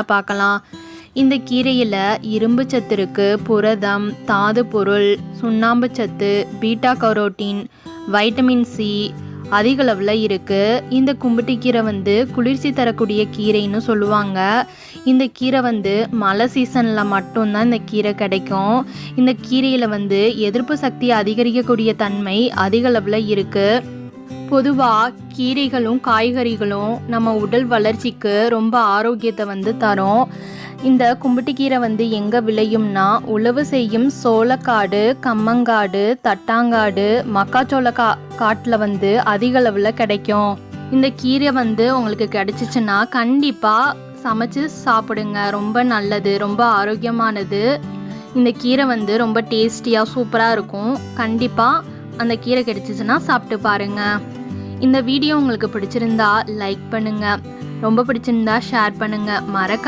பார்க்கலாம். இந்த கீரையில் இரும்பு சத்து இருக்கு, புரதம், தாது பொருள், சுண்ணாம்பு சத்து, பீட்டா கரோட்டின், வைட்டமின் சி அதிக அளவில் இருக்குது. இந்த கும்புட்டிக்கீரை குளிர்ச்சி தரக்கூடிய கீரைன்னு சொல்லுவாங்க. இந்த கீரை மழை சீசனில் மட்டும்தான் இந்த கீரை கிடைக்கும். இந்த கீரையில் எதிர்ப்பு சக்தியை அதிகரிக்கக்கூடிய தன்மை அதிக அளவில் இருக்குது. பொதுவாக கீரைகளும் காய்கறிகளும் நம்ம உடல் வளர்ச்சிக்கு ரொம்ப ஆரோக்கியத்தை தரும். இந்த கும்புட்டிக்கீரை எங்கே விளையும்னா, உழவு செய்யும் சோளக்காடு, கம்மங்காடு, தட்டாங்காடு, மக்காச்சோள காட்டில் அதிக அளவில் கிடைக்கும். இந்த கீரை உங்களுக்கு கிடைச்சிச்சுன்னா கண்டிப்பாக சமைச்சு சாப்பிடுங்க. ரொம்ப நல்லது, ரொம்ப ஆரோக்கியமானது. இந்த கீரை ரொம்ப டேஸ்டியாக சூப்பராக இருக்கும். கண்டிப்பாக அந்த கீரை கிடைச்சிச்சுன்னா சாப்பிட்டு பாருங்கள். இந்த வீடியோ உங்களுக்கு பிடிச்சிருந்தா லைக் பண்ணுங்கள், ரொம்ப பிடிச்சிருந்தா ஷேர் பண்ணுங்கள். மறக்காம